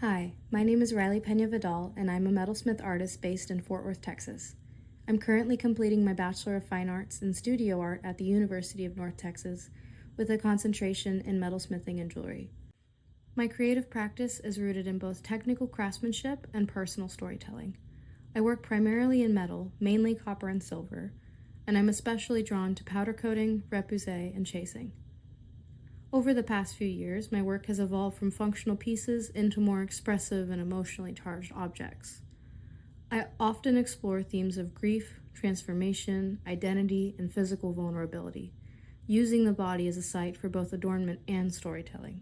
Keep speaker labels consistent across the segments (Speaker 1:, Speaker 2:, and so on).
Speaker 1: Hi, my name is Rileigh Peña Vidal, and I'm a metalsmith artist based in Fort Worth, Texas. I'm currently completing my Bachelor of Fine Arts in Studio Art at the University of North Texas, with a concentration in metalsmithing and jewelry. My creative practice is rooted in both technical craftsmanship and personal storytelling. I work primarily in metal, mainly copper and silver, and I'm especially drawn to powder coating, repousse, and chasing. Over the past few years, my work has evolved from functional pieces into more expressive and emotionally charged objects. I often explore themes of grief, transformation, identity, and physical vulnerability, using the body as a site for both adornment and storytelling.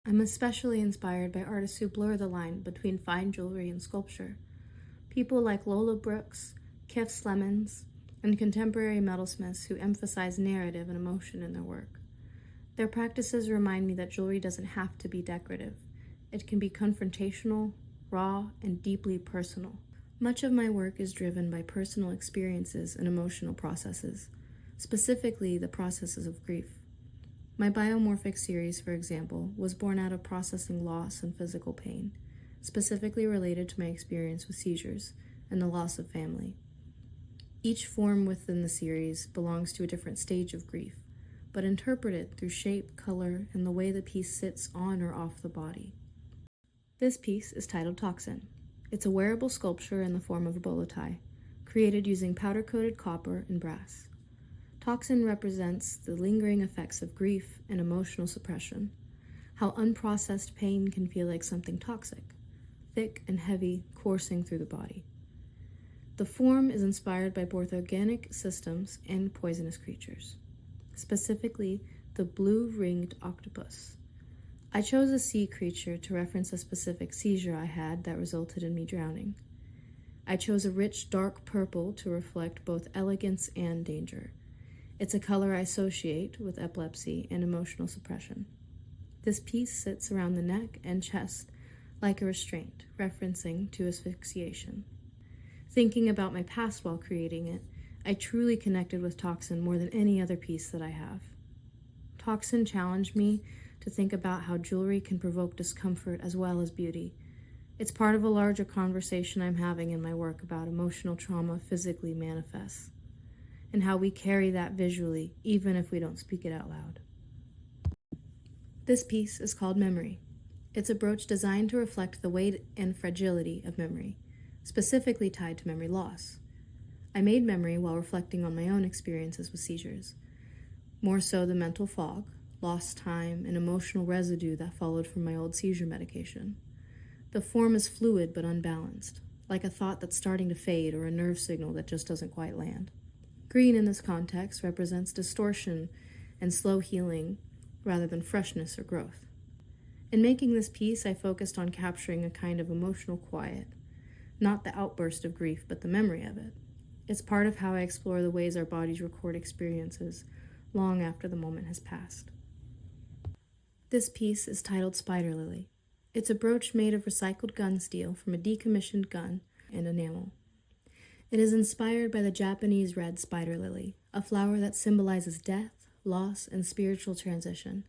Speaker 1: I'm especially inspired by artists who blur the line between fine jewelry and sculpture. People like Lola Brooks, Kef Slemons, and contemporary metalsmiths who emphasize narrative and emotion in their work. Their practices remind me that jewelry doesn't have to be decorative. It can be confrontational, raw, and deeply personal. Much of my work is driven by personal experiences and emotional processes, specifically the processes of grief. My biomorphic series, for example, was born out of processing loss and physical pain, specifically related to my experience with seizures and the loss of family. Each form within the series belongs to a different stage of grief, but interpreted through shape, color, and the way the piece sits on or off the body. This piece is titled Toxin. It's a wearable sculpture in the form of a bolo tie, created using powder-coated copper and brass. Toxin represents the lingering effects of grief and emotional suppression, how unprocessed pain can feel like something toxic, thick and heavy, coursing through the body. The form is inspired by both organic systems and poisonous creatures, specifically the blue-ringed octopus. I chose a sea creature to reference a specific seizure I had that resulted in me drowning. I chose a rich dark purple to reflect both elegance and danger. It's a color I associate with epilepsy and emotional suppression. This piece sits around the neck and chest like a restraint, referencing to asphyxiation. Thinking about my past while creating it, I truly connected with Toxin more than any other piece that I have. Toxin challenged me to think about how jewelry can provoke discomfort as well as beauty. It's part of a larger conversation I'm having in my work about emotional trauma physically manifests, and how we carry that visually even if we don't speak it out loud. This piece is called Memory. It's a brooch designed to reflect the weight and fragility of memory, specifically tied to memory loss. I made memory while reflecting on my own experiences with seizures, more so the mental fog, lost time, and emotional residue that followed from my old seizure medication. The form is fluid but unbalanced, like a thought that's starting to fade or a nerve signal that just doesn't quite land. Green in this context represents distortion and slow healing rather than freshness or growth. In making this piece, I focused on capturing a kind of emotional quiet, not the outburst of grief, but the memory of it. It's part of how I explore the ways our bodies record experiences long after the moment has passed. This piece is titled Spider Lily. It's a brooch made of recycled gun steel from a decommissioned gun and enamel. It is inspired by the Japanese red spider lily, a flower that symbolizes death, loss, and spiritual transition.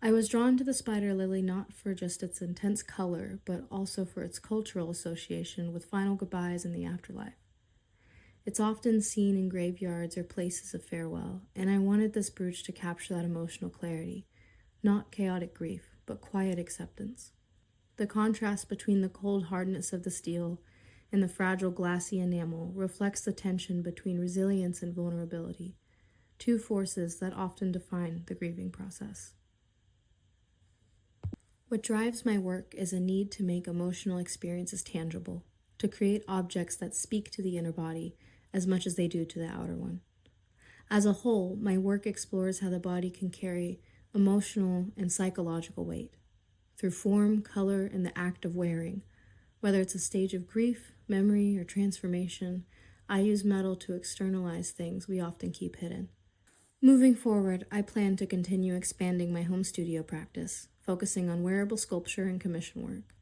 Speaker 1: I was drawn to the spider lily not for just its intense color, but also for its cultural association with final goodbyes and the afterlife. It's often seen in graveyards or places of farewell, and I wanted this brooch to capture that emotional clarity, not chaotic grief, but quiet acceptance. The contrast between the cold hardness of the steel and the fragile glassy enamel reflects the tension between resilience and vulnerability, two forces that often define the grieving process. What drives my work is a need to make emotional experiences tangible, to create objects that speak to the inner body as much as they do to the outer one. As a whole, my work explores how the body can carry emotional and psychological weight through form, color, and the act of wearing. Whether it's a stage of grief, memory, or transformation, I use metal to externalize things we often keep hidden. Moving forward, I plan to continue expanding my home studio practice, focusing on wearable sculpture and commission work.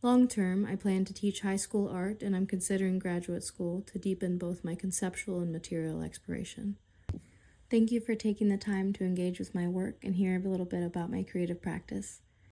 Speaker 1: Long term, I plan to teach high school art, and I'm considering graduate school to deepen both my conceptual and material exploration. Thank you for taking the time to engage with my work and hear a little bit about my creative practice.